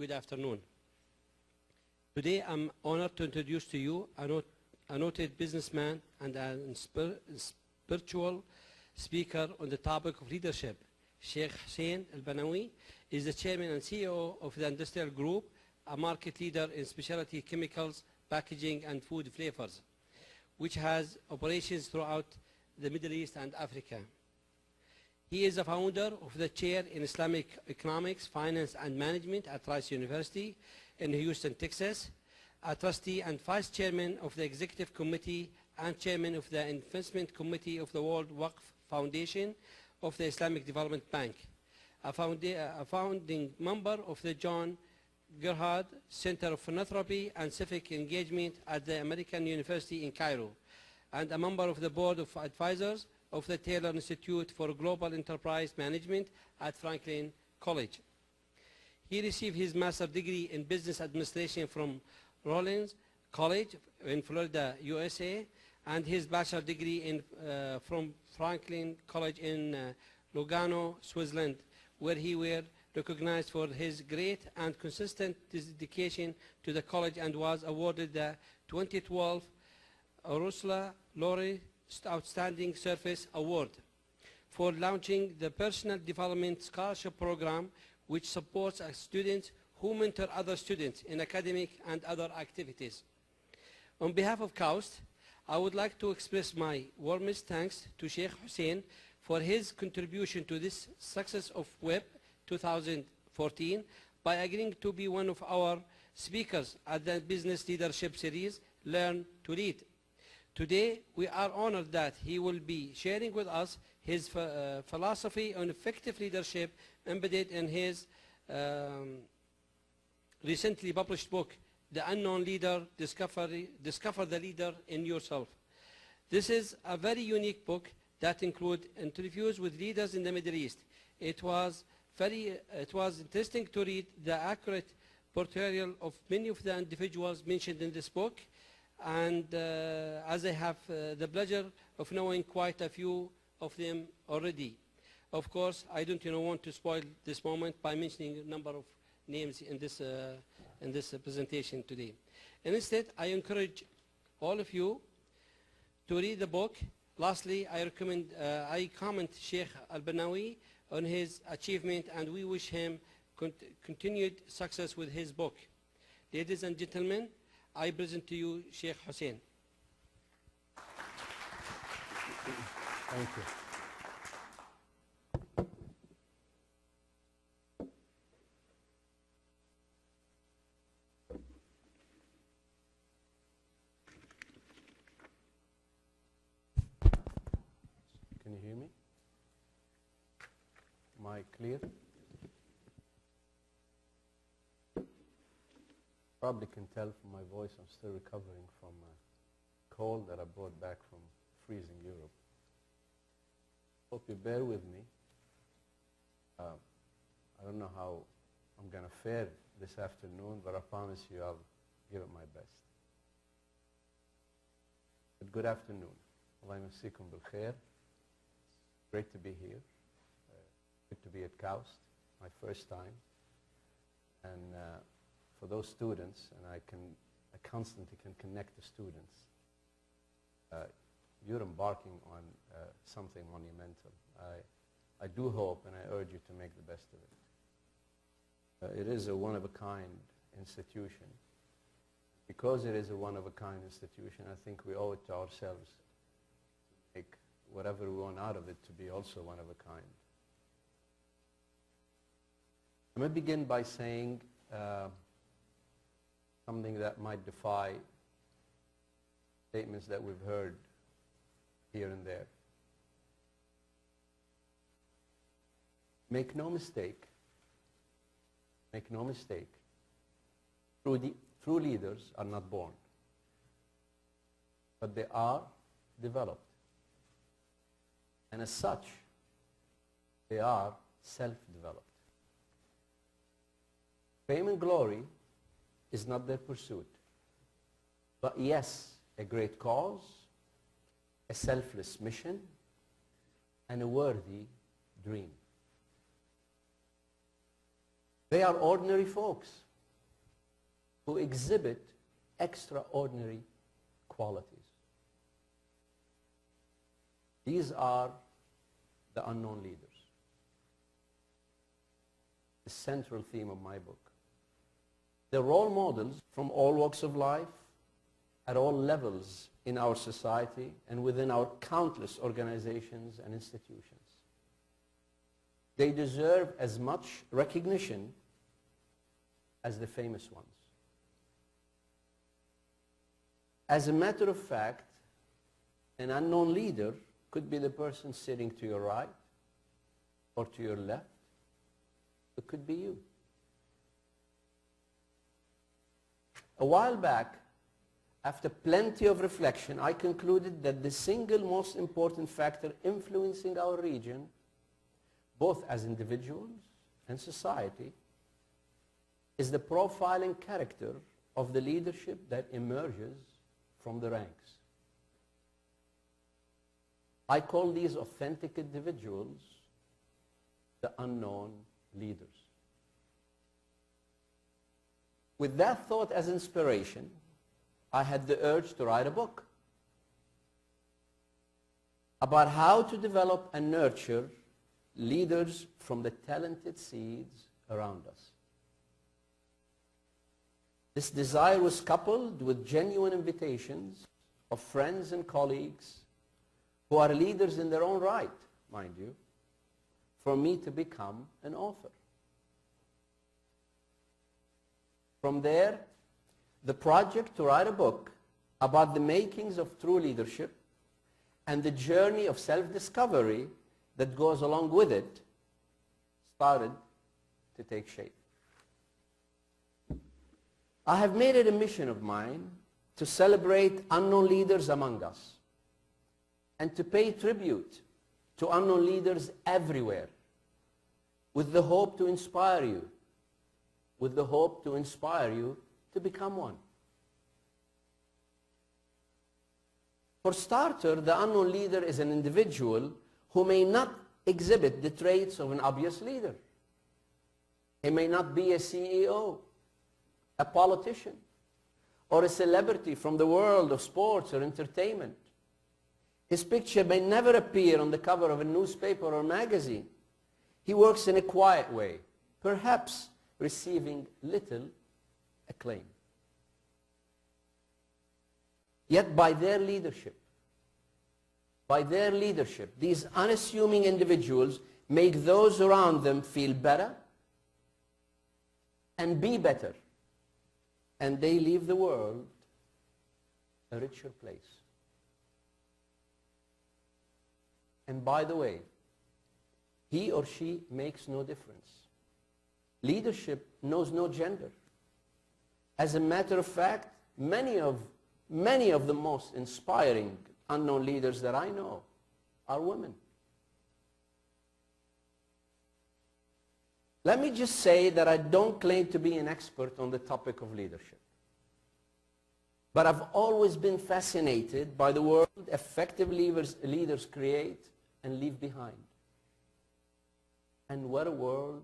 Good afternoon. Today I'm honored to introduce to you a noted businessman and a spiritual speaker on the topic of leadership. Sheikh Hussein al-Banawi is the chairman and CEO of the Industrial Group, a market leader in specialty chemicals, packaging and food flavors, which has operations throughout the Middle East and Africa. He is a founder of the chair in Islamic Economics, Finance and Management at Rice University in Houston, Texas, a trustee and vice chairman of the Executive Committee and chairman of the Investment Committee of the World Waqf Foundation of the Islamic Development Bank, a founding member of the John Gerhard Center of Philanthropy and Civic Engagement at the American University in Cairo, and a member of the Board of Advisors of the Taylor Institute for Global Enterprise Management at Franklin College. He received his master's degree in business administration from Rollins College in Florida, USA, and his bachelor's degree from Franklin College in Lugano, Switzerland, where he was recognized for his great and consistent dedication to the college and was awarded the 2012 Ursula Laurie Outstanding Service Award for launching the Personal Development Scholarship Program, which supports students who mentor other students in academic and other activities. On behalf of KAUST, I would like to express my warmest thanks to Sheikh Hussein for his contribution to this success of WEB 2014 by agreeing to be one of our speakers at the Business Leadership Series, Learn to Lead. Today, we are honored that he will be sharing with us his philosophy on effective leadership embedded in his recently published book, The Unknown Leader, Discover the Leader in Yourself. This is a very unique book that includes interviews with leaders in the Middle East. It was interesting to read the accurate portrayal of many of the individuals mentioned in this book, and as I have the pleasure of knowing quite a few of them already. Of course, I don't want to spoil this moment by mentioning a number of names in this presentation today. And instead, I encourage all of you to read the book. Lastly, I comment Sheikh al-Banawi on his achievement, and we wish him continued success with his book. Ladies and gentlemen, I present to you Sheikh Hussein. Thank you. Can you hear me? Am I clear? Probably can tell from my voice I'm still recovering from a cold that I brought back from freezing Europe. Hope you bear with me. I don't know how I'm going to fare this afternoon, but I promise you I'll give it my best. But good afternoon. Allah yamsikum bil khair. Great to be here. Good to be at KAUST, my first time. And for those students, and I constantly can connect to students, you're embarking on something monumental. I do hope and I urge you to make the best of it. It is a one-of-a-kind institution. Because it is a one-of-a-kind institution, I think we owe it to ourselves to make whatever we want out of it to be also one-of-a-kind. I'm going to begin by saying something that might defy statements that we've heard here and there. Make no mistake, true leaders are not born, but they are developed. And as such, they are self-developed. Fame and glory is not their pursuit, but yes, a great cause, a selfless mission, and a worthy dream. They are ordinary folks who exhibit extraordinary qualities. These are the unknown leaders. The central theme of my book. They're role models from all walks of life, at all levels in our society and within our countless organizations and institutions. They deserve as much recognition as the famous ones. As a matter of fact, an unknown leader could be the person sitting to your right or to your left. It could be you. A while back, after plenty of reflection, I concluded that the single most important factor influencing our region, both as individuals and society, is the profiling character of the leadership that emerges from the ranks. I call these authentic individuals the unknown leaders. With that thought as inspiration, I had the urge to write a book about how to develop and nurture leaders from the talented seeds around us. This desire was coupled with genuine invitations of friends and colleagues who are leaders in their own right, mind you, for me to become an author. From there, the project to write a book about the makings of true leadership and the journey of self-discovery that goes along with it started to take shape. I have made it a mission of mine to celebrate unknown leaders among us and to pay tribute to unknown leaders everywhere with the hope to inspire you, to become one. For starter, the unknown leader is an individual who may not exhibit the traits of an obvious leader. He may not be a CEO, a politician, or a celebrity from the world of sports or entertainment. His picture may never appear on the cover of a newspaper or magazine. He works in a quiet way, perhaps receiving little acclaim. Yet by their leadership, these unassuming individuals make those around them feel better and be better, and they leave the world a richer place. And by the way, he or she makes no difference. Leadership knows no gender. As a matter of fact, many of the most inspiring unknown leaders that I know are women. Let me just say that I don't claim to be an expert on the topic of leadership. But I've always been fascinated by the world effective leaders create and leave behind. And what a world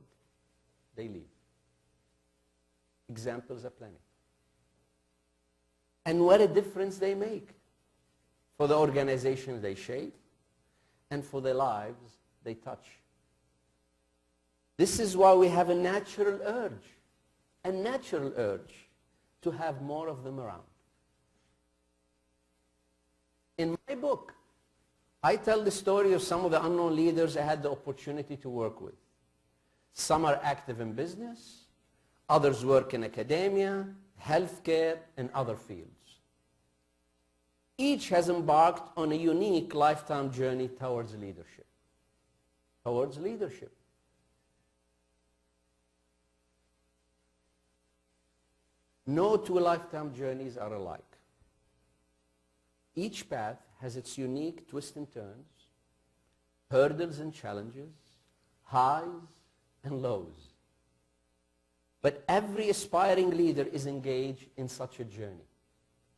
they leave. Examples are plenty. And what a difference they make for the organizations they shape and for the lives they touch. This is why we have a natural urge to have more of them around. In my book, I tell the story of some of the unknown leaders I had the opportunity to work with. Some are active in business, others work in academia, healthcare, and other fields. Each has embarked on a unique lifetime journey towards leadership. No two lifetime journeys are alike. Each path has its unique twists and turns, hurdles and challenges, highs and lows. But every aspiring leader is engaged in such a journey.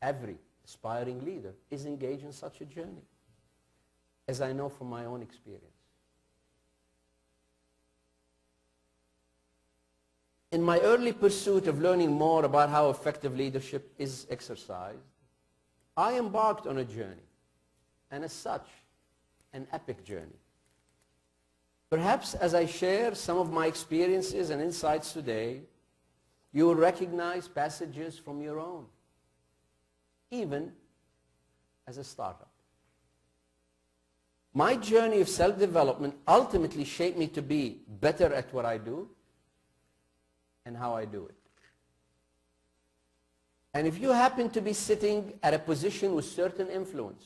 Every aspiring leader is engaged in such a journey, as I know from my own experience. In my early pursuit of learning more about how effective leadership is exercised, I embarked on a journey, and as such, an epic journey. Perhaps as I share some of my experiences and insights today, you will recognize passages from your own, even as a startup. My journey of self-development ultimately shaped me to be better at what I do and how I do it. And if you happen to be sitting at a position with certain influence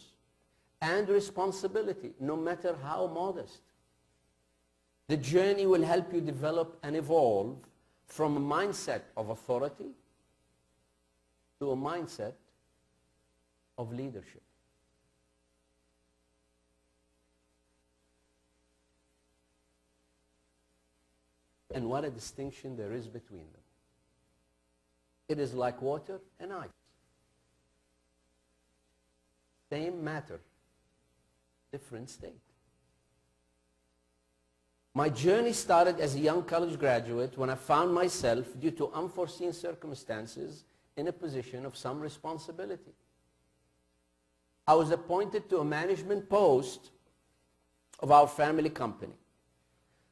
and responsibility, no matter how modest, the journey will help you develop and evolve from a mindset of authority to a mindset of leadership. And what a distinction there is between them. It is like water and ice. Same matter, different state. My journey started as a young college graduate when I found myself, due to unforeseen circumstances, in a position of some responsibility. I was appointed to a management post of our family company,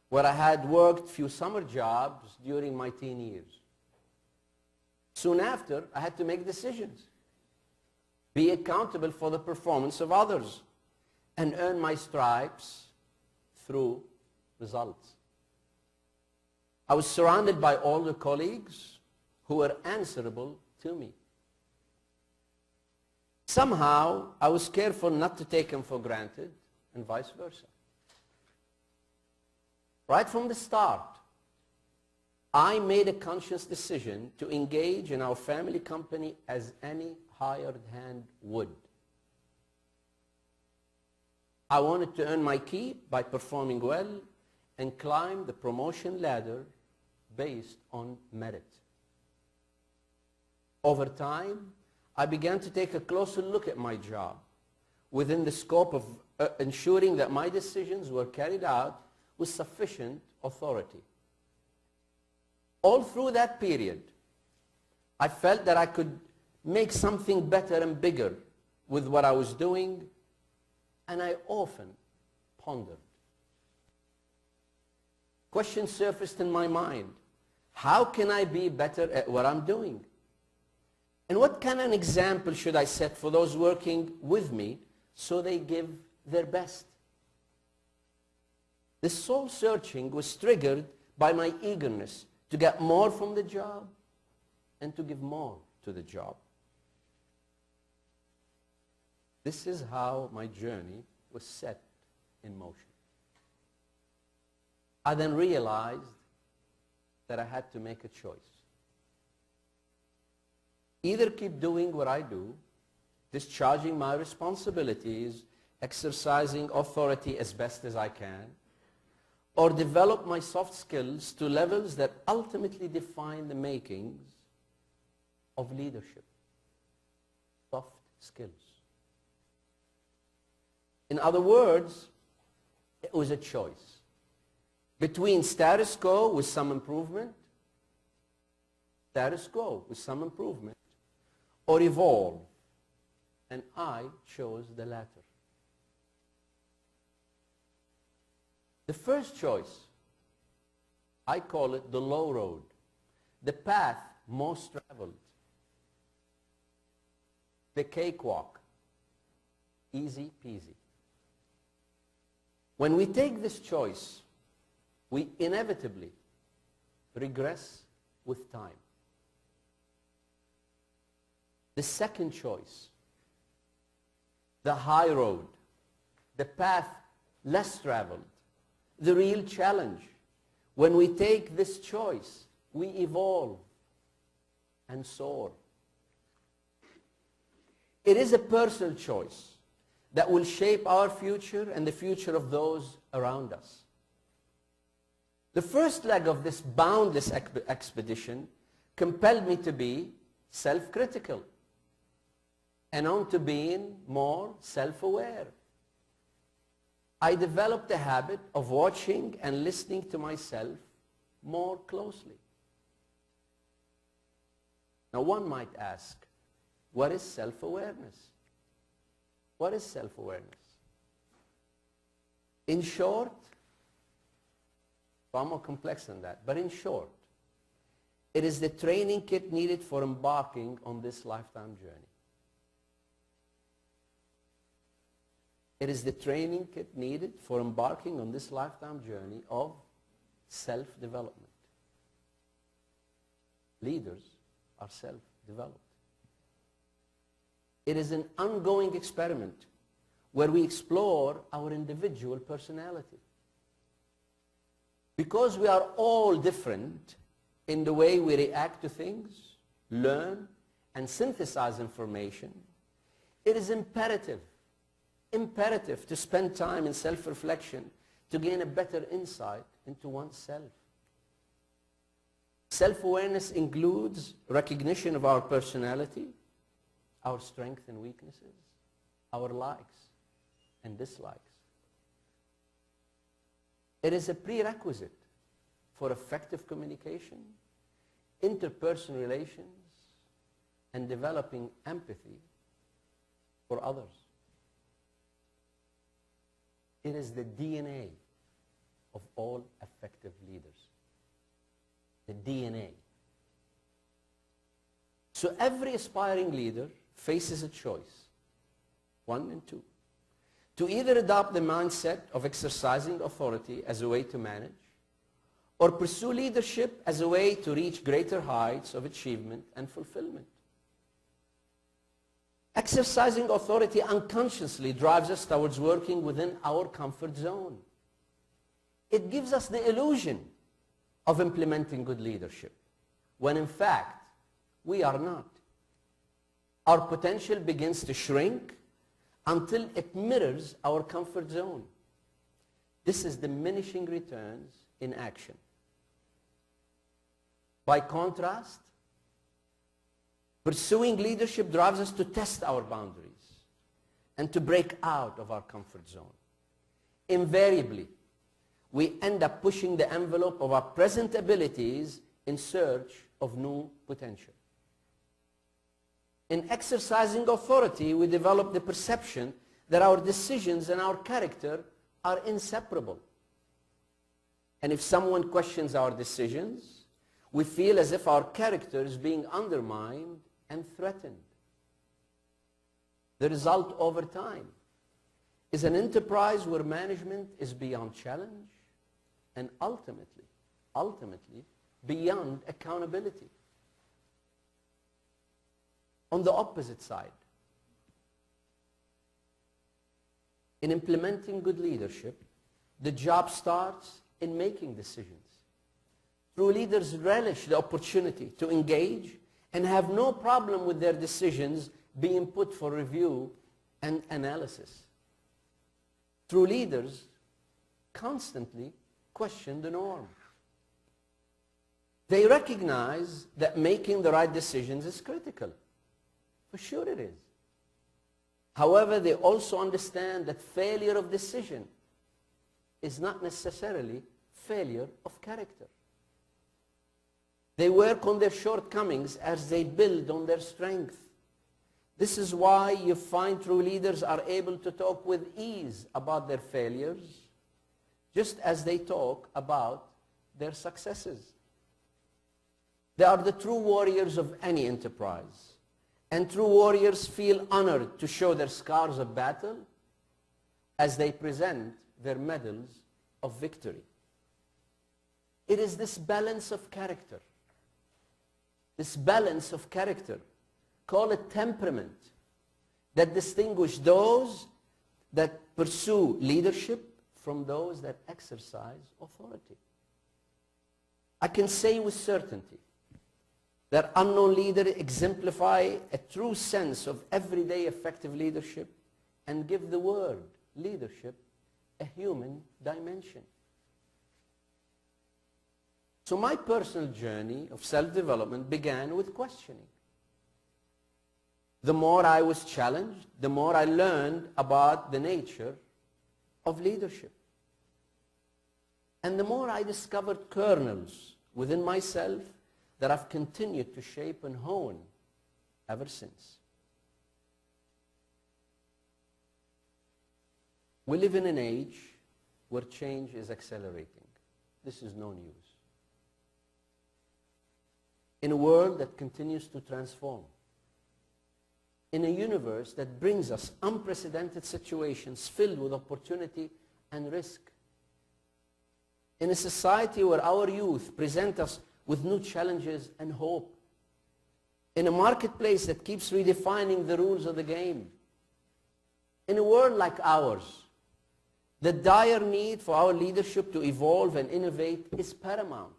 where I had worked few summer jobs during my teen years. Soon after, I had to make decisions, be accountable for the performance of others, and earn my stripes through results. I was surrounded by older colleagues who were answerable to me. Somehow, I was careful not to take them for granted, and vice versa. Right from the start, I made a conscious decision to engage in our family company as any hired hand would. I wanted to earn my keep by performing well and climb the promotion ladder based on merit. Over time, I began to take a closer look at my job within the scope of ensuring that my decisions were carried out with sufficient authority. All through that period, I felt that I could make something better and bigger with what I was doing, and I often pondered. Questions surfaced in my mind. How can I be better at what I'm doing? And what kind of an example should I set for those working with me so they give their best? This soul searching was triggered by my eagerness to get more from the job and to give more to the job. This is how my journey was set in motion. I then realized that I had to make a choice. Either keep doing what I do, discharging my responsibilities, exercising authority as best as I can, or develop my soft skills to levels that ultimately define the makings of leadership. Soft skills. In other words, it was a choice between status quo with some improvement, or evolve, and I chose the latter. The first choice, I call it the low road, the path most traveled, the cakewalk, easy peasy. When we take this choice, we inevitably regress with time. The second choice, the high road, the path less traveled, the real challenge. When we take this choice, we evolve and soar. It is a personal choice that will shape our future and the future of those around us. The first leg of this boundless expedition compelled me to be self-critical and on to being more self-aware. I developed the habit of watching and listening to myself more closely. Now one might ask, what is self-awareness? What is self-awareness? In short, far more complex than that, but in short, it is the training kit needed for embarking on this lifetime journey. It is the training kit needed for embarking on this lifetime journey of self-development. Leaders are self-developed. It is an ongoing experiment where we explore our individual personality. Because we are all different in the way we react to things, learn, and synthesize information, it is imperative to spend time in self-reflection to gain a better insight into oneself. Self-awareness includes recognition of our personality, our strengths and weaknesses, our likes and dislikes. It is a prerequisite for effective communication, interpersonal relations, and developing empathy for others. It is the DNA of all effective leaders. The DNA. So every aspiring leader faces a choice, 1 and 2, to either adopt the mindset of exercising authority as a way to manage, or pursue leadership as a way to reach greater heights of achievement and fulfillment. Exercising authority unconsciously drives us towards working within our comfort zone. It gives us the illusion of implementing good leadership, when in fact, we are not. Our potential begins to shrink until it mirrors our comfort zone. This is diminishing returns in action. By contrast, pursuing leadership drives us to test our boundaries and to break out of our comfort zone. Invariably, we end up pushing the envelope of our present abilities in search of new potential. In exercising authority, we develop the perception that our decisions and our character are inseparable. And if someone questions our decisions, we feel as if our character is being undermined and threatened. The result over time is an enterprise where management is beyond challenge and ultimately beyond accountability. On the opposite side, in implementing good leadership, the job starts in making decisions. True leaders relish the opportunity to engage and have no problem with their decisions being put for review and analysis. True leaders constantly question the norm. They recognize that making the right decisions is critical. For sure it is. However, they also understand that failure of decision is not necessarily failure of character. They work on their shortcomings as they build on their strength. This is why you find true leaders are able to talk with ease about their failures, just as they talk about their successes. They are the true warriors of any enterprise. And true warriors feel honored to show their scars of battle as they present their medals of victory. It is this balance of character, call it temperament, that distinguish those that pursue leadership from those that exercise authority. I can say with certainty that unknown leaders exemplify a true sense of everyday effective leadership and give the word leadership a human dimension. So my personal journey of self-development began with questioning. The more I was challenged, the more I learned about the nature of leadership. And the more I discovered kernels within myself that I've continued to shape and hone ever since. We live in an age where change is accelerating. This is no news. In a world that continues to transform. In a universe that brings us unprecedented situations filled with opportunity and risk. In a society where our youth present us with new challenges and hope. In a marketplace that keeps redefining the rules of the game. In a world like ours, the dire need for our leadership to evolve and innovate is paramount.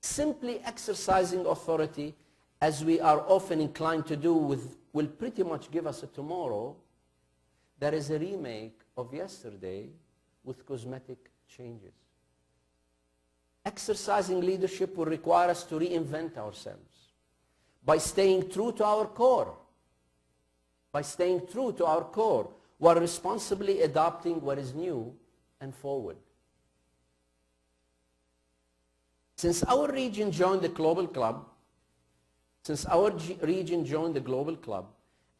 Simply exercising authority, as we are often inclined to do, will pretty much give us a tomorrow that is a remake of yesterday with cosmetic changes. Exercising leadership will require us to reinvent ourselves by staying true to our core. By staying true to our core, while responsibly adopting what is new and forward. Since our region joined the global club,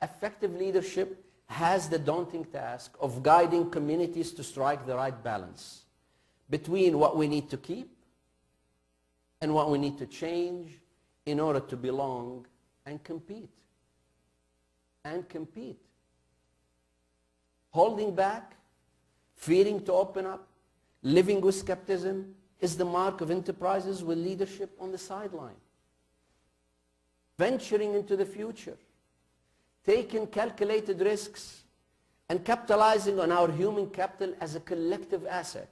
effective leadership has the daunting task of guiding communities to strike the right balance between what we need to keep and what we need to change in order to belong and compete. Holding back, fearing to open up, living with skepticism is the mark of enterprises with leadership on the sideline. Venturing into the future, taking calculated risks, and capitalizing on our human capital as a collective asset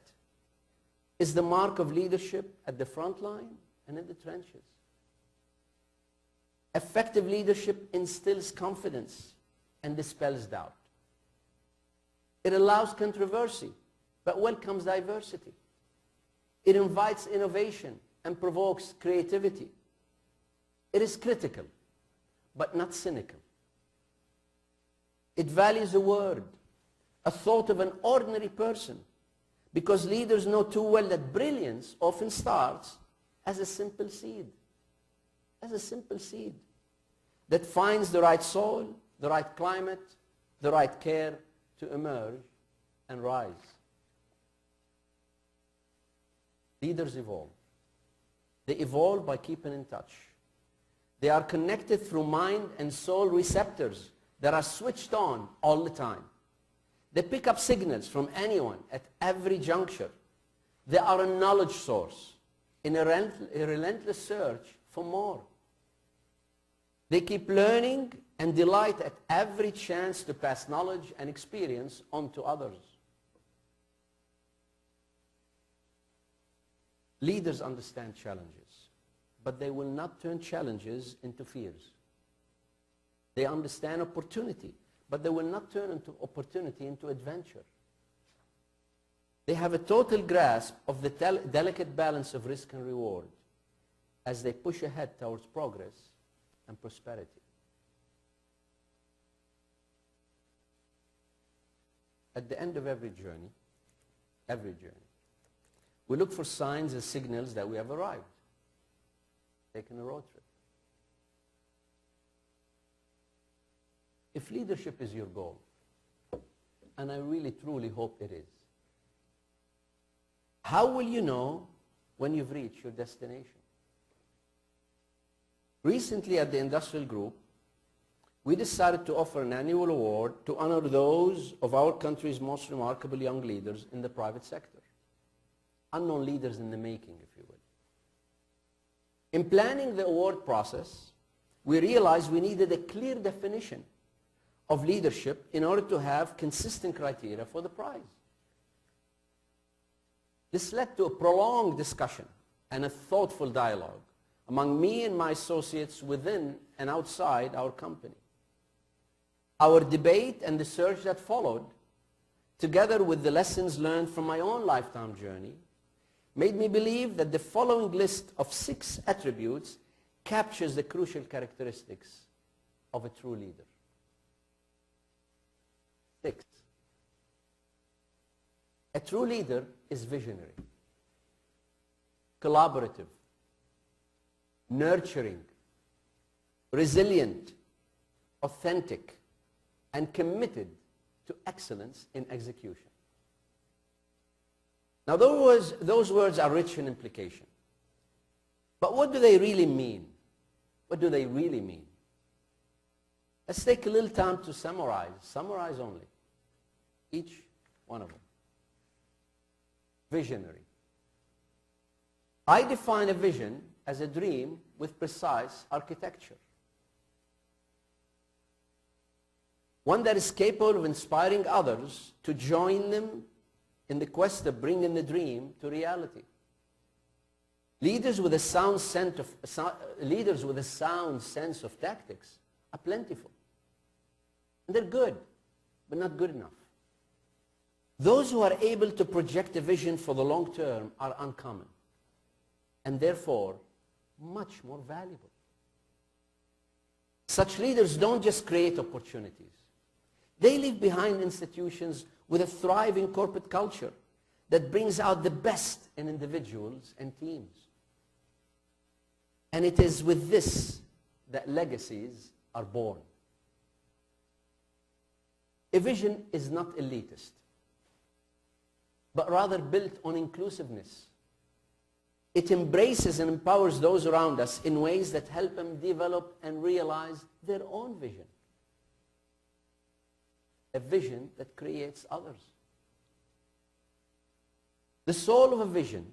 is the mark of leadership at the front line and in the trenches. Effective leadership instills confidence and dispels doubt. It allows controversy, but welcomes diversity. It invites innovation and provokes creativity. It is critical, but not cynical. It values a word, a thought of an ordinary person, because leaders know too well that brilliance often starts as a simple seed. As a simple seed that finds the right soil, the right climate, the right care to emerge and rise. Leaders evolve. They evolve by keeping in touch. They are connected through mind and soul receptors that are switched on all the time. They pick up signals from anyone at every juncture. They are a knowledge source in a relentless search for more. They keep learning and delight at every chance to pass knowledge and experience on to others. Leaders understand challenges, but they will not turn challenges into fears. They understand opportunity, but they will not turn opportunity into adventure. They have a total grasp of the delicate balance of risk and reward as they push ahead towards progress and prosperity. At the end of every journey, we look for signs and signals that we have arrived, taken a road trip. If leadership is your goal, and I really truly hope it is, how will you know when you've reached your destination? Recently at the Industrial Group, we decided to offer an annual award to honor those of our country's most remarkable young leaders in the private sector. Unknown leaders in the making, if you will. In planning the award process, we realized we needed a clear definition of leadership in order to have consistent criteria for the prize. This led to a prolonged discussion and a thoughtful dialogue among me and my associates within and outside our company. Our debate and the search that followed, together with the lessons learned from my own lifetime journey, made me believe that the following list of 6 attributes captures the crucial characteristics of a true leader. 6. A true leader is visionary, collaborative, nurturing, resilient, authentic, and committed to excellence in execution. Now those words are rich in implication. But what do they really mean? What do they really mean? Let's take a little time to summarize only each one of them. Visionary. I define a vision as a dream with precise architecture. One that is capable of inspiring others to join them in the quest of bringing the dream to reality. Leaders with a sound sense of tactics are plentiful. And they're good, but not good enough. Those who are able to project a vision for the long term are uncommon, and therefore much more valuable. Such leaders don't just create opportunities. They leave behind institutions with a thriving corporate culture that brings out the best in individuals and teams. And it is with this that legacies are born. A vision is not elitist, but rather built on inclusiveness. It embraces and empowers those around us in ways that help them develop and realize their own vision. A vision that creates others. The soul of a vision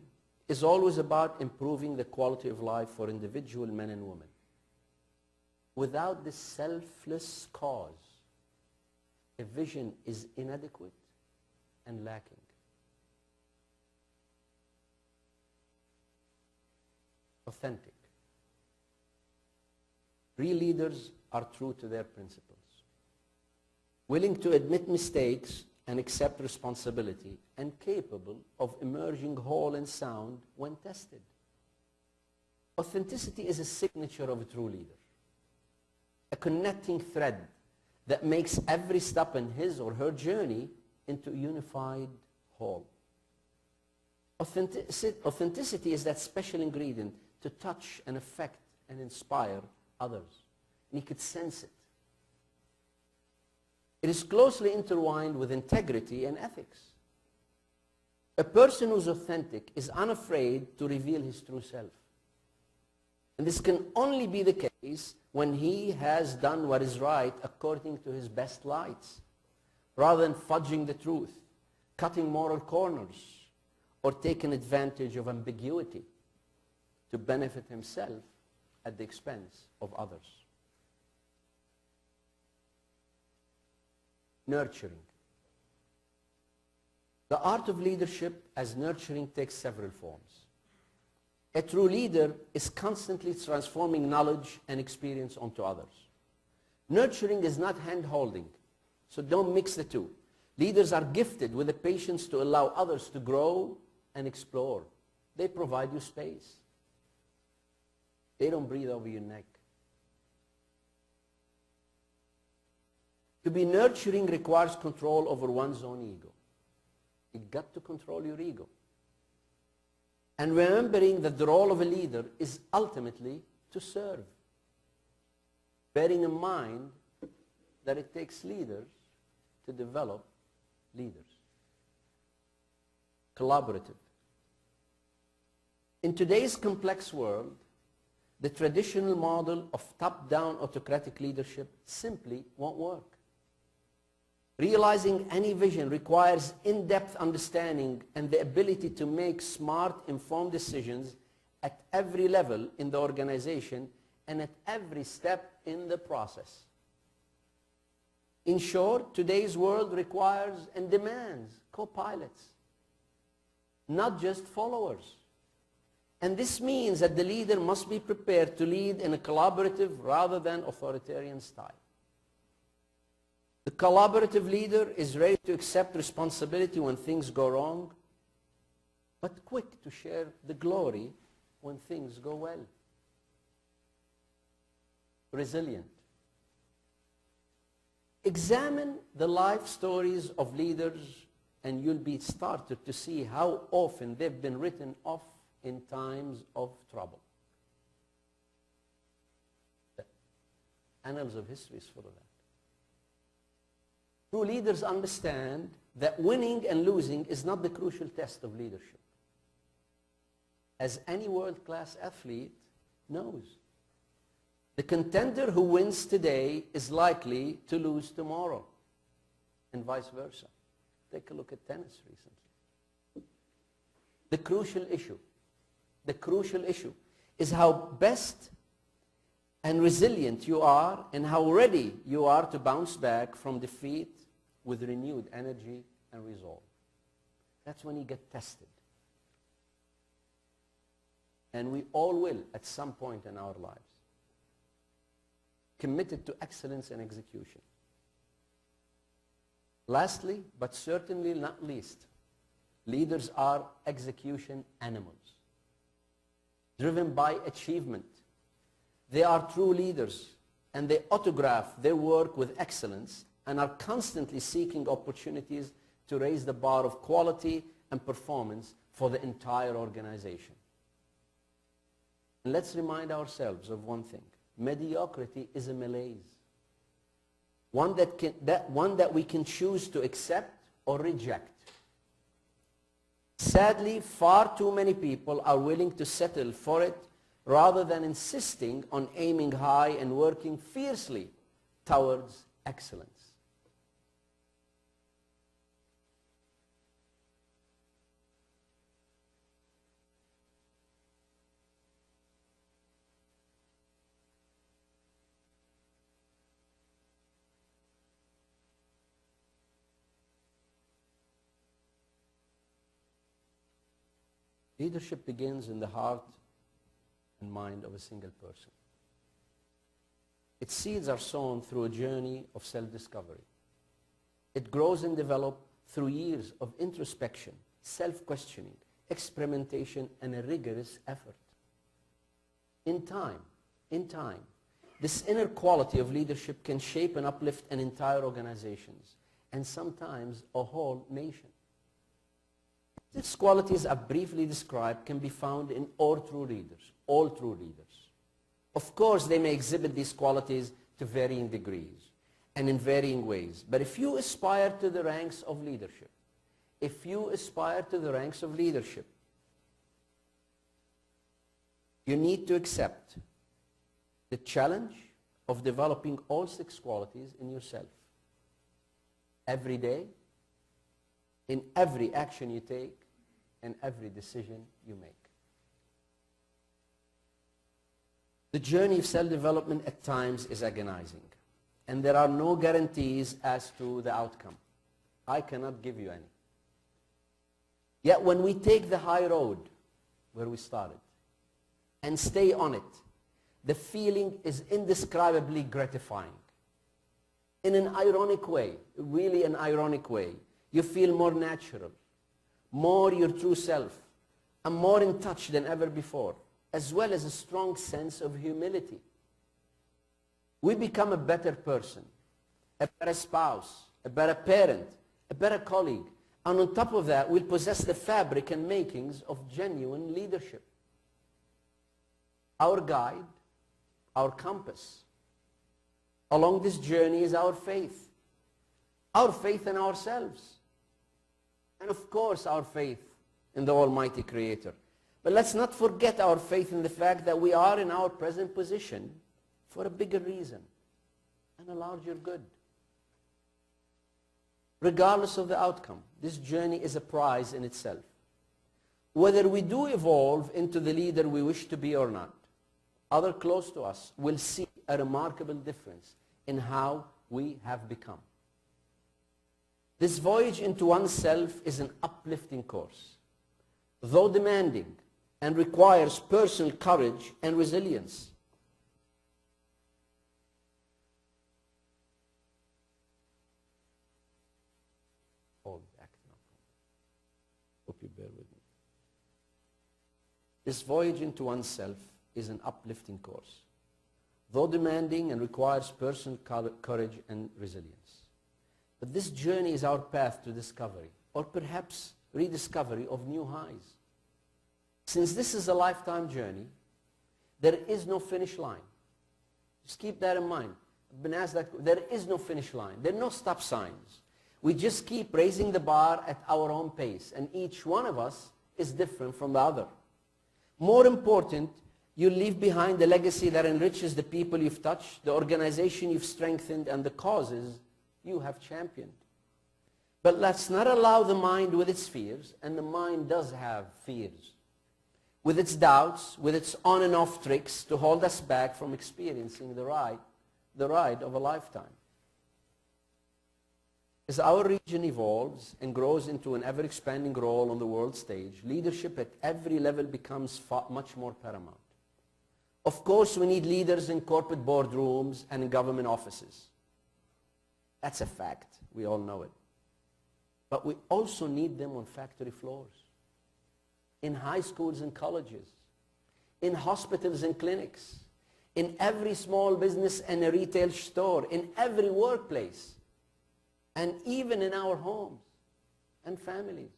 is always about improving the quality of life for individual men and women. Without this selfless cause, a vision is inadequate and lacking. Authentic. Real leaders are true to their principles, willing to admit mistakes and accept responsibility, and capable of emerging whole and sound when tested. Authenticity is a signature of a true leader, a connecting thread that makes every step in his or her journey into a unified whole. Authenticity is that special ingredient to touch and affect and inspire others. And you could sense it. It is closely intertwined with integrity and ethics. A person who's authentic is unafraid to reveal his true self. And this can only be the case when he has done what is right according to his best lights, rather than fudging the truth, cutting moral corners, or taking advantage of ambiguity to benefit himself at the expense of others. Nurturing. The art of leadership as nurturing takes several forms. A true leader is constantly transforming knowledge and experience onto others. Nurturing is not hand-holding, so don't mix the two. Leaders are gifted with the patience to allow others to grow and explore. They provide you space. They don't breathe over your neck. To be nurturing requires control over one's own ego. You've got to control your ego. And remembering that the role of a leader is ultimately to serve. Bearing in mind that it takes leaders to develop leaders. Collaborative. In today's complex world, the traditional model of top-down autocratic leadership simply won't work. Realizing any vision requires in-depth understanding and the ability to make smart, informed decisions at every level in the organization and at every step in the process. In short, today's world requires and demands co-pilots, not just followers. And this means that the leader must be prepared to lead in a collaborative rather than authoritarian style. The collaborative leader is ready to accept responsibility when things go wrong, but quick to share the glory when things go well. Resilient. Examine the life stories of leaders and you'll be started to see how often they've been written off in times of trouble. Annals of history is full of that. True leaders understand that winning and losing is not the crucial test of leadership. As any world-class athlete knows, the contender who wins today is likely to lose tomorrow, and vice versa. Take a look at tennis recently. The crucial issue is how best and resilient you are and how ready you are to bounce back from defeat with renewed energy and resolve. That's when you get tested. And we all will at some point in our lives. Committed to excellence and execution. Lastly, but certainly not least, leaders are execution animals, driven by achievement. They are true leaders, and they autograph their work with excellence and are constantly seeking opportunities to raise the bar of quality and performance for the entire organization. And let's remind ourselves of one thing. Mediocrity is a malaise. One that we can choose to accept or reject. Sadly, far too many people are willing to settle for it rather than insisting on aiming high and working fiercely towards excellence. Leadership begins in the heart and mind of a single person. Its seeds are sown through a journey of self-discovery. It grows and develops through years of introspection, self-questioning, experimentation, and a rigorous effort. In time, this inner quality of leadership can shape and uplift an entire organizations, and sometimes a whole nation. These qualities I briefly described can be found in all true leaders. Of course, they may exhibit these qualities to varying degrees and in varying ways. But if you aspire to the ranks of leadership, you need to accept the challenge of developing all 6 qualities in yourself. Every day, in every action you take, and every decision you make. The journey of self-development at times is agonizing, and there are no guarantees as to the outcome. I cannot give you any. Yet when we take the high road where we started and stay on it, the feeling is indescribably gratifying. In an ironic way, really an ironic way, you feel more natural, more your true self, and more in touch than ever before, as well as a strong sense of humility. We become a better person, a better spouse, a better parent, a better colleague, and on top of that, we'll possess the fabric and makings of genuine leadership. Our guide, our compass, along this journey is our faith in ourselves. And of course, our faith in the Almighty Creator. But let's not forget our faith in the fact that we are in our present position for a bigger reason and a larger good. Regardless of the outcome, this journey is a prize in itself. Whether we do evolve into the leader we wish to be or not, others close to us will see a remarkable difference in how we have become. This voyage into oneself is an uplifting course, though demanding and requires personal courage and resilience. Hope you bear with me. This voyage into oneself is an uplifting course, though demanding and requires personal courage and resilience. But this journey is our path to discovery, or perhaps rediscovery of new highs. Since this is a lifetime journey, there is no finish line. Just keep that in mind. been asked that, there is no finish line. There are no stop signs. We just keep raising the bar at our own pace, and each one of us is different from the other. More important, you leave behind a legacy that enriches the people you've touched, the organization you've strengthened, and the causes you have championed. But let's not allow the mind with its fears, and the mind does have fears, with its doubts, with its on and off tricks to hold us back from experiencing the ride of a lifetime. As our region evolves and grows into an ever-expanding role on the world stage, leadership at every level becomes much more paramount. Of course, we need leaders in corporate boardrooms and in government offices. That's a fact. We all know it. But we also need them on factory floors, in high schools and colleges, in hospitals and clinics, in every small business and a retail store, in every workplace, and even in our homes and families.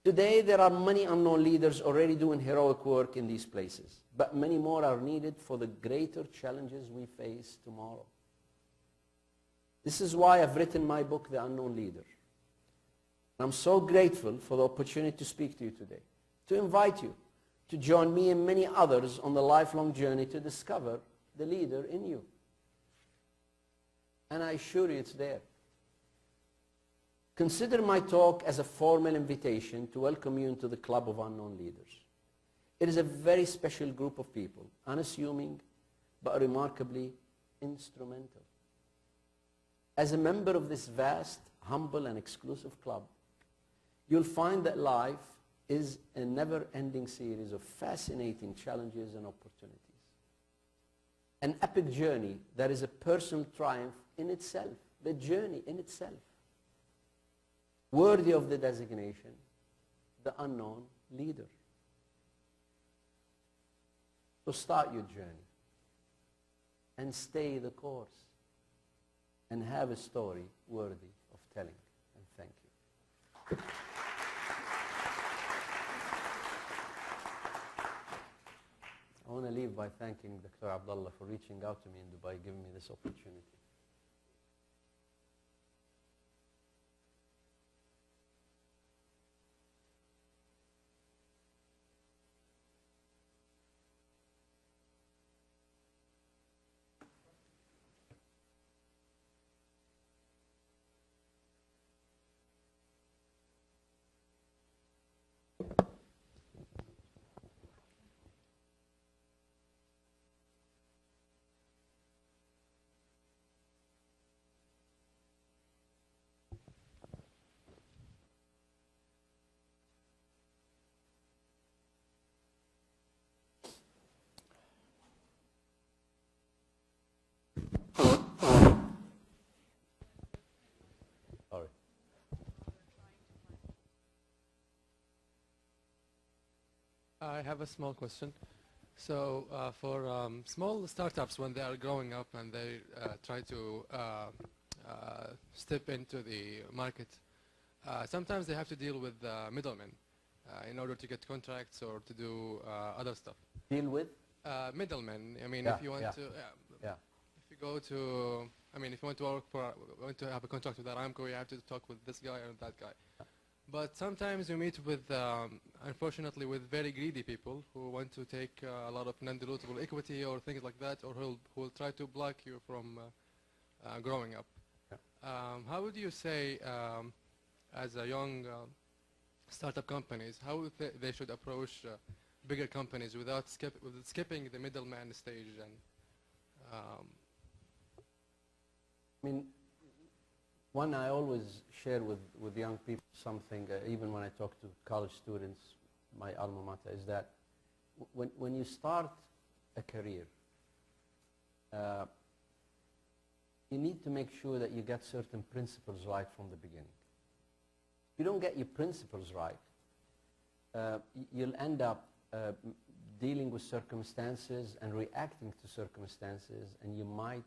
Today, there are many unknown leaders already doing heroic work in these places, but many more are needed for the greater challenges we face tomorrow. This is why I've written my book, The Unknown Leader. I'm so grateful for the opportunity to speak to you today, to invite you to join me and many others on the lifelong journey to discover the leader in you. And I assure you it's there. Consider my talk as a formal invitation to welcome you into the Club of Unknown Leaders. It is a very special group of people, unassuming but remarkably instrumental. As a member of this vast, humble, and exclusive club, you'll find that life is a never-ending series of fascinating challenges and opportunities. An epic journey that is a personal triumph in itself, the journey in itself. Worthy of the designation, the unknown leader. So start your journey and stay the course and have a story worthy of telling. And thank you. I want to leave by thanking Dr. Abdullah for reaching out to me in Dubai, giving me this opportunity. Sorry. I have a small question. So for small startups, when they are growing up and they try to step into the market, sometimes they have to deal with middlemen in order to get contracts or to do other stuff. Deal with? Middlemen. I mean, Yeah, if you want yeah. to, Yeah. if you go to, I mean, if you want to work for, want to have a contract with Aramco, you have to talk with this guy or that guy. But sometimes you meet with, unfortunately, with very greedy people who want to take a lot of non-dilutable equity or things like that, or who will try to block you from growing up. Yeah. How would you say, as a young startup companies, how they should approach bigger companies without skipping the middleman stage? And I mean, one, I always share with young people something, even when I talk to college students, my alma mater, is that when you start a career, you need to make sure that you get certain principles right from the beginning. If you don't get your principles right, you'll end up dealing with circumstances and reacting to circumstances, and you might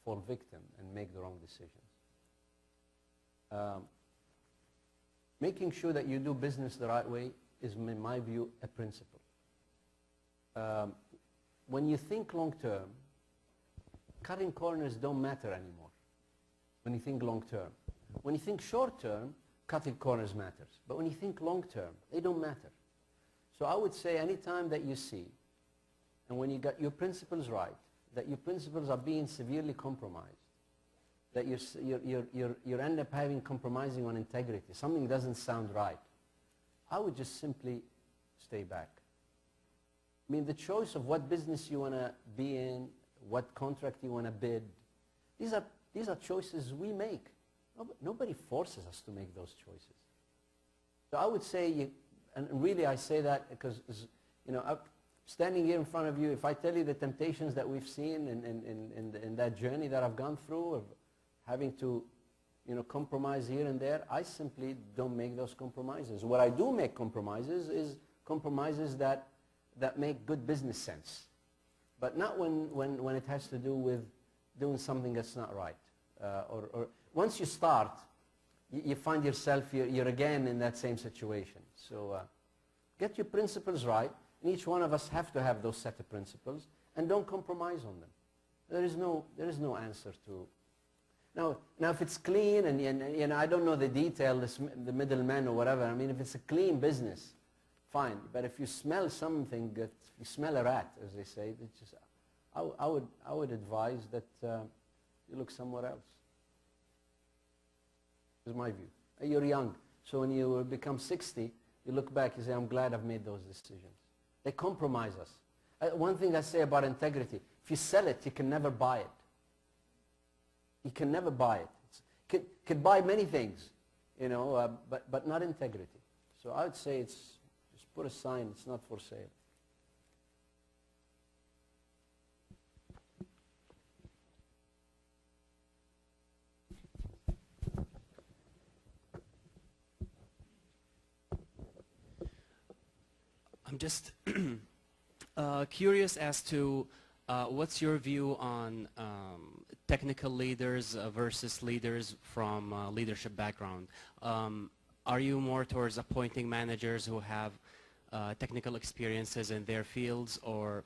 fall victim and make the wrong decisions. Making sure that you do business the right way is, in my view, a principle. When you think long term, cutting corners don't matter anymore when you think long term. When you think short term, cutting corners matters. But when you think long term, they don't matter. So I would say anytime that you see, and when you got your principles right, that your principles are being severely compromised, that you end up compromising on integrity, something doesn't sound right, I would just simply stay back. I mean, the choice of what business you want to be in, what contract you want to bid, these are choices we make. Nobody forces us to make those choices. So I would say, and really I say that because, you know, standing here in front of you, if I tell you the temptations that we've seen in that journey that I've gone through, of having to, you know, compromise here and there, I simply don't make those compromises. What I do make compromises is compromises that make good business sense, but not when it has to do with doing something that's not right. Or once you start, you find yourself, you're again in that same situation. So get your principles right, and each one of us have to have those set of principles, and don't compromise on them. There is no answer to. Now if it's clean, and you know, I don't know the detail, the middleman or whatever. I mean, if it's a clean business, fine. But if you smell something, that you smell a rat, as they say, it's just, I would advise that you look somewhere else. Is my view. You're young, so when you become 60, you look back, you say, I'm glad I've made those decisions. They compromise us. One thing I say about integrity, if you sell it, you can never buy it. You can never buy it. Could buy many things, you know, but not integrity. So I would say just put a sign, it's not for sale. I'm just curious as to what's your view on technical leaders versus leaders from leadership background. Are you more towards appointing managers who have technical experiences in their fields or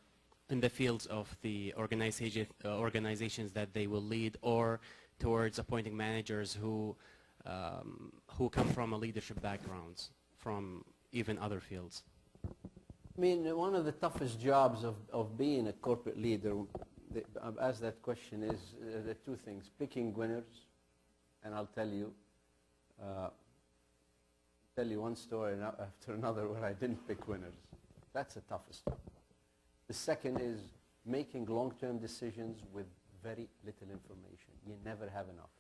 in the fields of the organizations that they will lead, or towards appointing managers who come from a leadership backgrounds from even other fields? I mean, one of the toughest jobs of being a corporate leader, I've asked that question, is the two things: picking winners, and I'll tell you one story after another where I didn't pick winners. That's the toughest job. The second is making long-term decisions with very little information. You never have enough.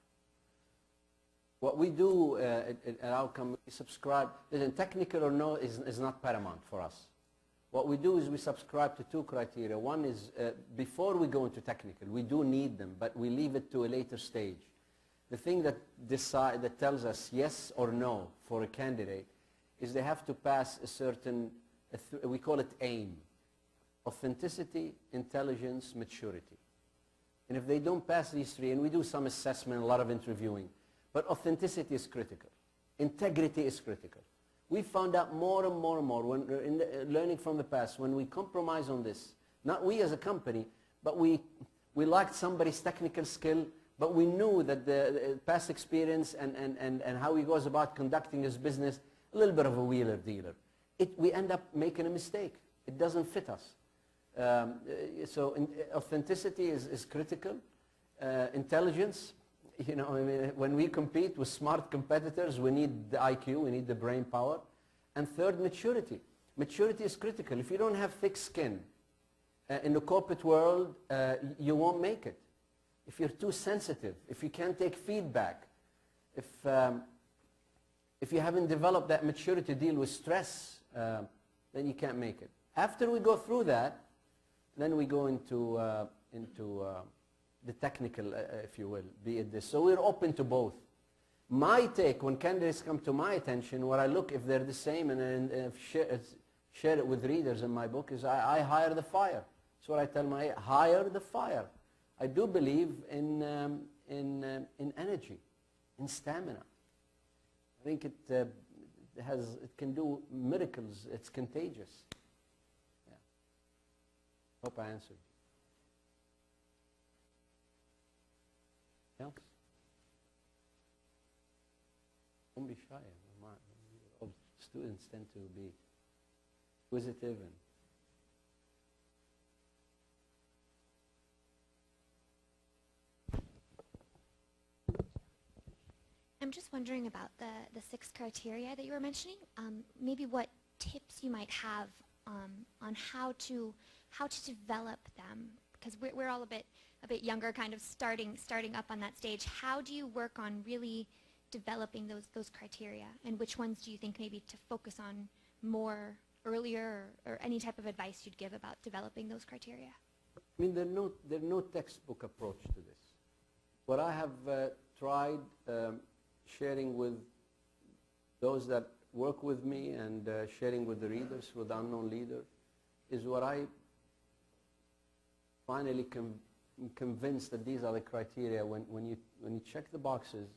What we do at our company, we subscribe, technical or no is not paramount for us. What we do is we subscribe to two criteria. One is before we go into technical, we do need them, but we leave it to a later stage. The thing that tells us yes or no for a candidate is they have to pass a certain, we call it AIM: authenticity, intelligence, maturity. And if they don't pass these three, and we do some assessment, a lot of interviewing, but authenticity is critical. Integrity is critical. We found out more and more and more, when learning from the past, when we compromise on this, not we as a company, but we liked somebody's technical skill, but we knew that the past experience and how he goes about conducting his business, a little bit of a wheeler dealer. We end up making a mistake. It doesn't fit us. So authenticity is critical. Intelligence, you know, I mean, when we compete with smart competitors, we need the IQ, we need the brain power. And third, maturity. Maturity is critical. If you don't have thick skin in the corporate world, you won't make it. If you're too sensitive, if you can't take feedback, if you haven't developed that maturity to deal with stress, then you can't make it. After we go through that, then we go into the technical, if you will, be it this. So we're open to both. My take, when candidates come to my attention, what I look, if they're the same, and share it with readers in my book, is I hire the fire. That's what I tell my, hire the fire. I do believe in energy, in stamina. I think it can do miracles. It's contagious. Yeah. Hope I answered. else? Don't be shy. All students tend to be inquisitive and I'm just wondering about the 6 criteria that you were mentioning. Maybe what tips you might have on how to develop them, because we're all a bit younger, kind of starting up on that stage. How do you work on really developing those criteria, and which ones do you think maybe to focus on more earlier, or any type of advice you'd give about developing those criteria? I mean, there's no textbook approach to this. What I have tried sharing with those that work with me and sharing with the readers, with the Unknown Leader, is what I finally convinced that these are the criteria. When you check the boxes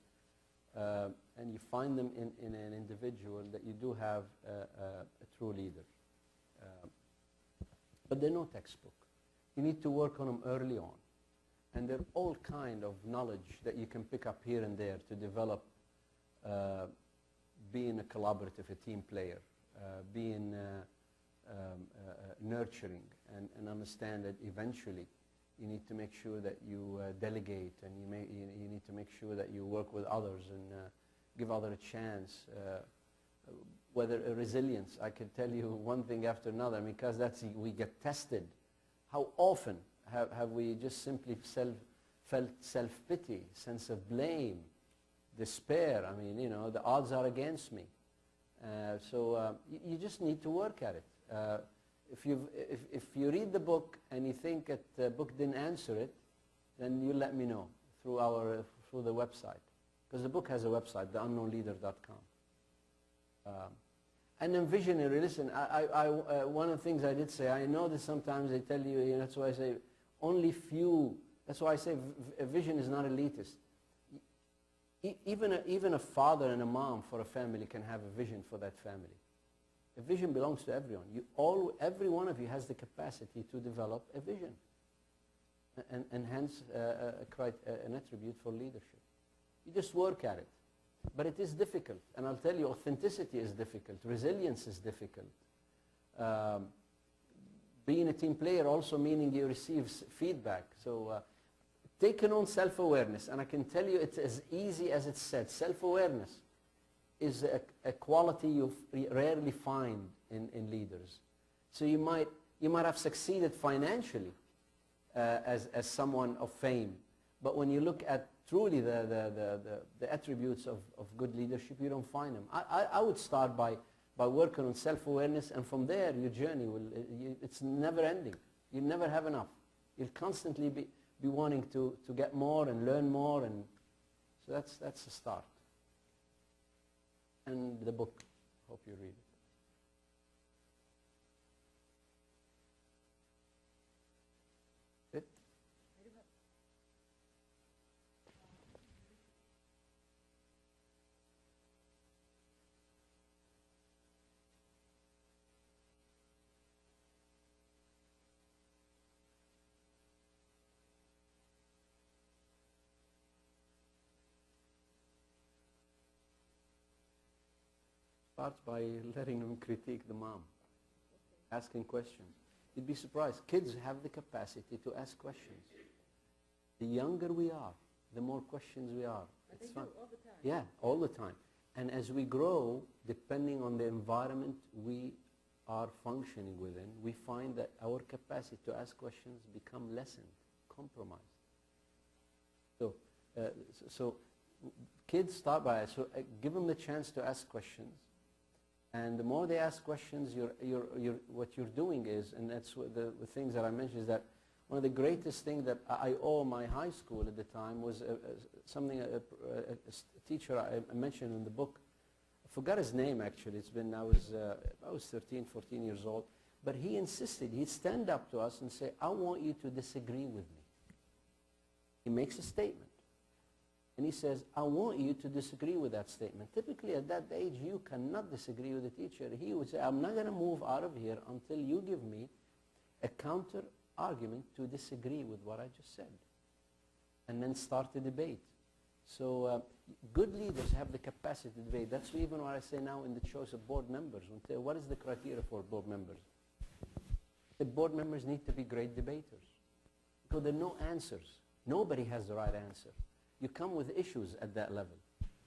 and you find them in an individual, that you do have a true leader. But they're no textbook. You need to work on them early on. And there are all kind of knowledge that you can pick up here and there to develop being a collaborative, a team player, being nurturing, and understand that eventually you need to make sure that you delegate, and you need to make sure that you work with others and give others a chance. Whether resilience, I can tell you one thing after another, because we get tested. How often have we just simply felt self-pity, sense of blame, despair? I mean, the odds are against me. So you just need to work at it. If you read the book and you think that the book didn't answer it, then you let me know through the website, because the book has a website, theunknownleader.com. And then visionary. Listen, one of the things I did say, I know that sometimes they tell you, that's why I say only few. That's why I say a vision is not elitist. Even a father and a mom for a family can have a vision for that family. A vision belongs to everyone. Every one of you has the capacity to develop a vision, and hence an attribute for leadership. You just work at it. But it is difficult, and I'll tell you, authenticity is difficult, resilience is difficult. Being a team player also meaning you receive feedback. So take your own self-awareness, and I can tell you it's as easy as it's said. Self-awareness is a quality you rarely find in leaders. So you might have succeeded financially as someone of fame, but when you look at truly the attributes of good leadership, you don't find them. I would start by working on self-awareness, and from there your journey it's never ending. You'll never have enough. You'll constantly be wanting to get more and learn more, and so that's the start. And the book, hope you read it. Starts by letting them critique the mom, asking questions. You'd be surprised. Kids have the capacity to ask questions. The younger we are, the more questions we are. It's fun. All the time. Yeah, all the time. And as we grow, depending on the environment we are functioning within, we find that our capacity to ask questions become lessened, compromised. So kids start by, give them the chance to ask questions. And the more they ask questions, what you're doing is, and that's what the things that I mentioned, is that one of the greatest things that I owe my high school at the time was something a teacher I mentioned in the book. I forgot his name actually. I was 13, 14 years old, but he insisted. He'd stand up to us and say, "I want you to disagree with me." He makes a statement. And he says, "I want you to disagree with that statement." Typically at that age, you cannot disagree with the teacher. He would say, "I'm not going to move out of here until you give me a counter argument to disagree with what I just said." And then start the debate. So good leaders have the capacity to debate. That's even what I say now in the choice of board members. What is the criteria for board members? The board members need to be great debaters. Because there are no answers. Nobody has the right answer. You come with issues at that level.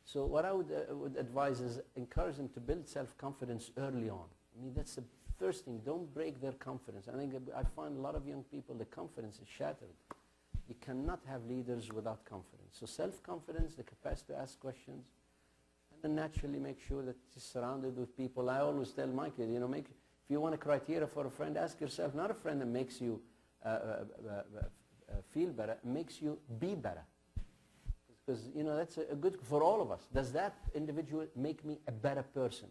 So what I would advise is encourage them to build self-confidence early on. I mean, that's the first thing. Don't break their confidence. I think I find a lot of young people, the confidence is shattered. You cannot have leaders without confidence. So self-confidence, the capacity to ask questions, and then naturally make sure that you're surrounded with people. I always tell my kids, you know, if you want a criteria for a friend, ask yourself, not a friend that makes you feel better, makes you be better. Because, you know, that's a good, for all of us. Does that individual make me a better person?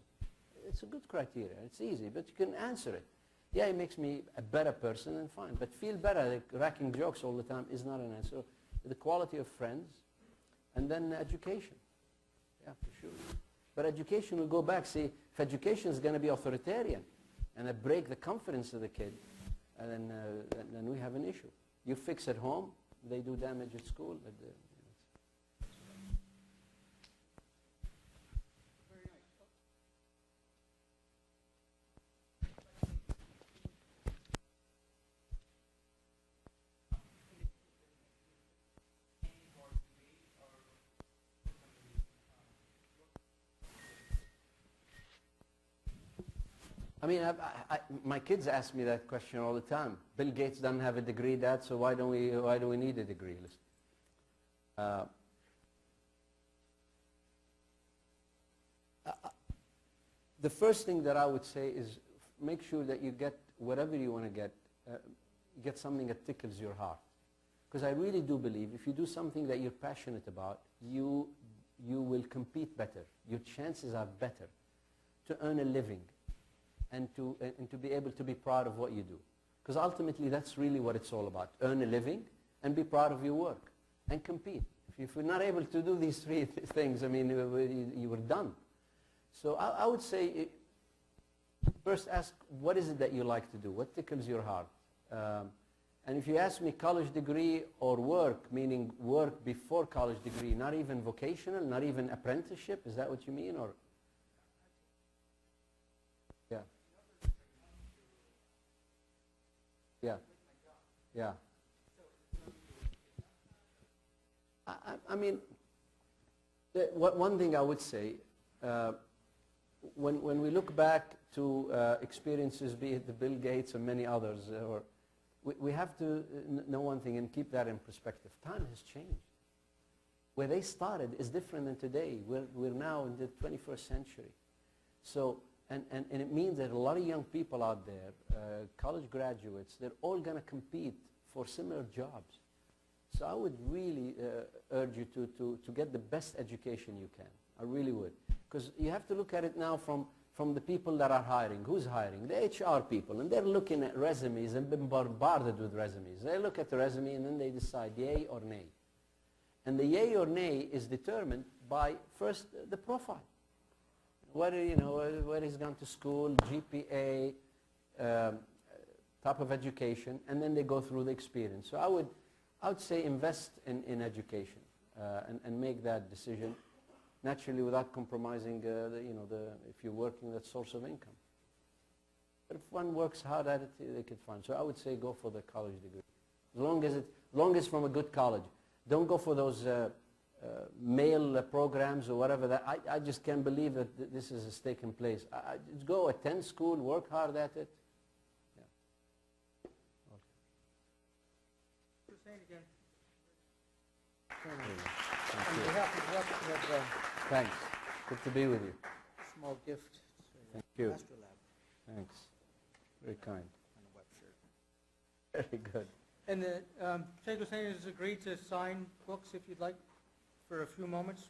It's a good criteria. It's easy, but you can answer it. Yeah, it makes me a better person, and fine. But feel better, like racking jokes all the time is not an answer. The quality of friends, and then education. Yeah, for sure. But education will go back. See, if education is going to be authoritarian, and break the confidence of the kid, and then we have an issue. You fix at home, they do damage at school. I mean, my kids ask me that question all the time. Bill Gates doesn't have a degree, Dad, so why do we need a degree? The first thing that I would say is make sure that you get whatever you want to get something that tickles your heart. Because I really do believe if you do something that you're passionate about, you will compete better. Your chances are better to earn a living. And to be able to be proud of what you do. Because ultimately that's really what it's all about. Earn a living and be proud of your work and compete. If you're not able to do these three things, I mean, you were done. So I would say, first ask, what is it that you like to do? What tickles your heart? And if you ask me college degree or work, meaning work before college degree, not even vocational, not even apprenticeship, is that what you mean? Or yeah. Yeah, yeah. I mean, one thing I would say, when we look back to experiences, be it the Bill Gates or many others, we have to know one thing and keep that in perspective. Time has changed. Where they started is different than today. We're now in the 21st century. So. And it means that a lot of young people out there, college graduates, they're all going to compete for similar jobs. So I would really urge you to get the best education you can. I really would. Because you have to look at it now from the people that are hiring. Who's hiring? The HR people. And they're looking at resumes and been bombarded with resumes. They look at the resume and then they decide yay or nay. And the yay or nay is determined by first the profile. Where he's gone to school, GPA, type of education, and then they go through the experience. So I would say invest in education and make that decision, naturally without compromising if you're working, that source of income. But if one works hard at it, they could find. So I would say go for the college degree, as long as from a good college. Don't go for those mail programs or whatever. That I just can't believe that this is taking place. Just go attend school, work hard at it. Yeah. Okay. Hussein again. Thank On you. behalf of the West, we have Thanks. Good to be with you. a small gift. Thank you. Astrolab Thanks. Very kind. on a web shirt. Very good. And Sheikh Hussein has agreed to sign books if you'd like for a few moments.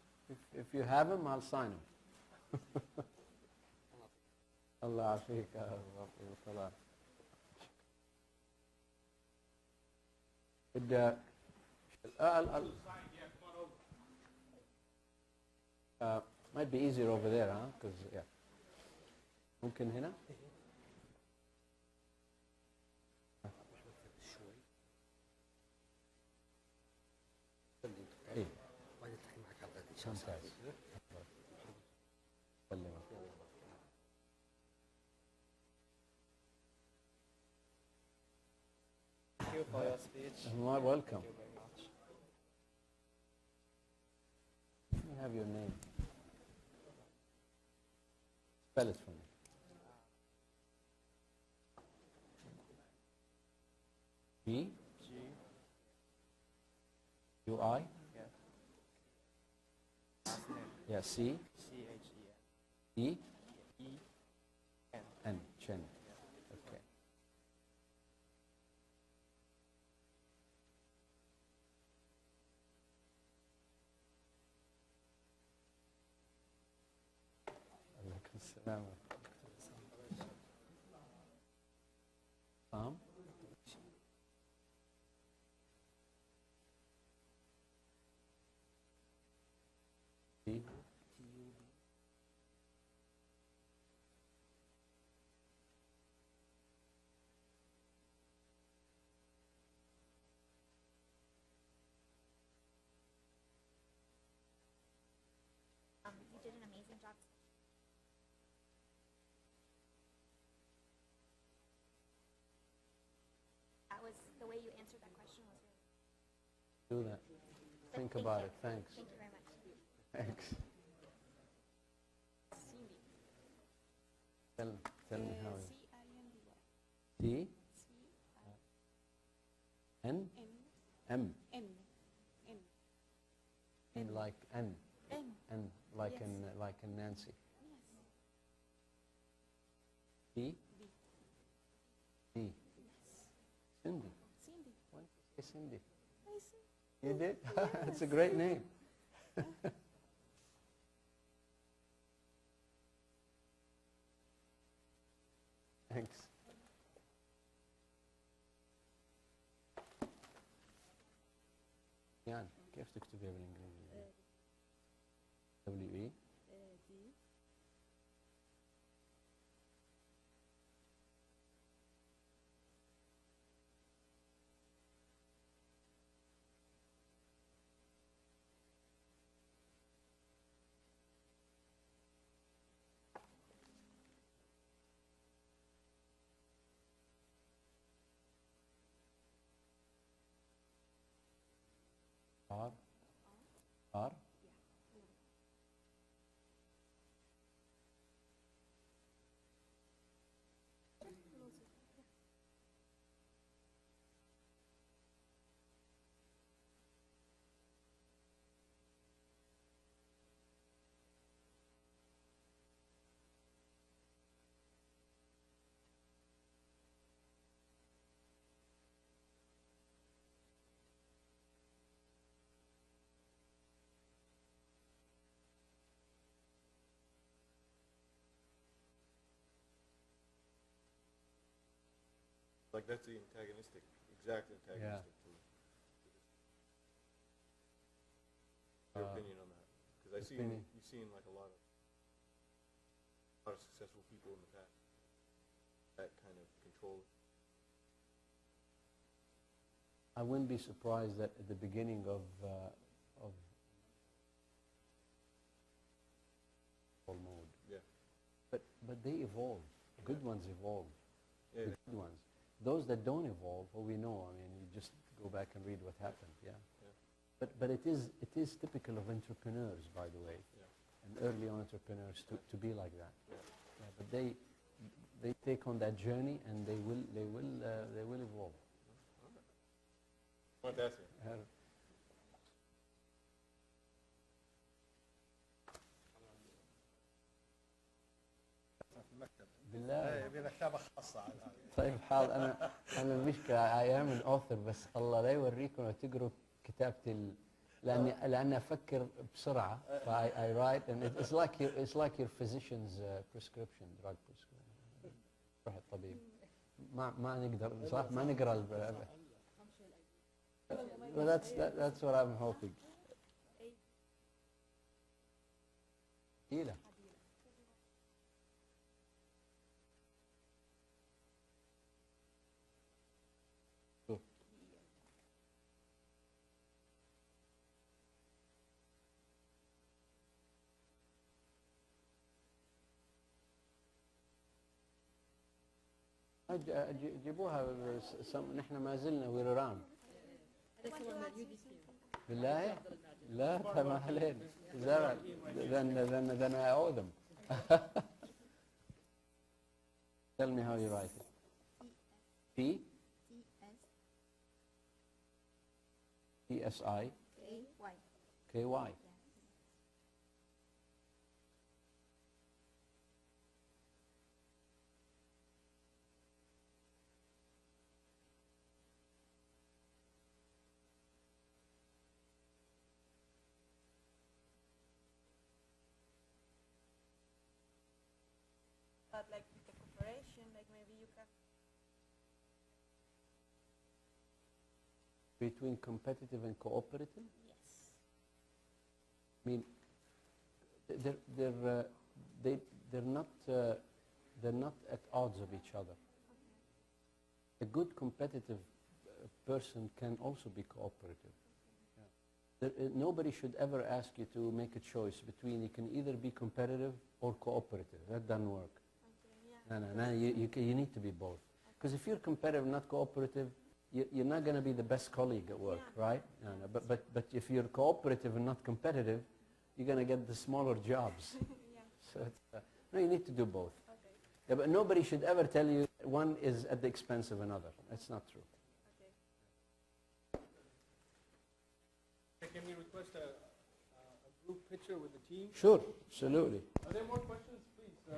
If you have them, I'll sign them. Allah Afrika. Might be easier over there, huh? Because yeah. ممكن هنا؟ إيه. ممتاز. سلم. Thank you for your speech. Welcome. Thank you very much. Let me have your name. Spell it for me. B G. U I. Yeah. Last name. Yeah. C C-H-E-N. E E-N. N. Chen. Okay. Alaikum salam. Sam. T. You did an amazing job. That was, the way you answered that question was really. Do that. Think about it. Thanks. Thank you very much. Thanks. Tell me how. T N M N like N N like in Nancy. B B Cindy. Why don't you say Cindy? You did? It's a great name. Thanks. يعني كيف تكتبيها بالانجليزي؟ W E R R Like that's the antagonistic, exact antagonistic to your opinion on that. Because you've seen like a lot of successful people in the past that kind of control. I wouldn't be surprised that at the beginning of mode. Yeah. But they evolve. Good ones evolve. Yeah. The good ones. Those that don't evolve, well, we know. I mean, you just go back and read what happened. Yeah. Yeah. But it is typical of entrepreneurs, by the way, Yeah. and early entrepreneurs to be like that. Yeah. Yeah, but they take on that journey and they will evolve. I want to ask you. بالله يبي لك كتابة خاصة على هذا. طيب حاضر. انا المشكله I am an author بس الله لا يوريكم لو تقروا كتابتي لاني افكر بسرعه ف I write and it's like your physician's prescription, drug prescription. روح الطبيب ما نقدر صح ما نقرا well, that's what I'm hoping. ثقيله. جيبوها نحن ما زلنا ورران. بالله لا ما علينا زرع then I owe them. Tell me how you write it. P T-S-I K-Y. But like with the cooperation, like maybe you can. Between competitive and cooperative? Yes. I mean, they're not at odds of each other. A good competitive person can also be cooperative. Nobody should ever ask you to make a choice between you can either be competitive or cooperative. That doesn't work. Okay, yeah. No, you need to be both. Because if you're competitive, not cooperative, you're not going to be the best colleague at work, right? No, but if you're cooperative and not competitive, you're going to get the smaller jobs. Yeah. So no, you need to do both. Okay. Yeah, but nobody should ever tell you one is at the expense of another. That's not true. Okay. Can we request a group picture with the team? Sure, absolutely. Are there more questions? Please.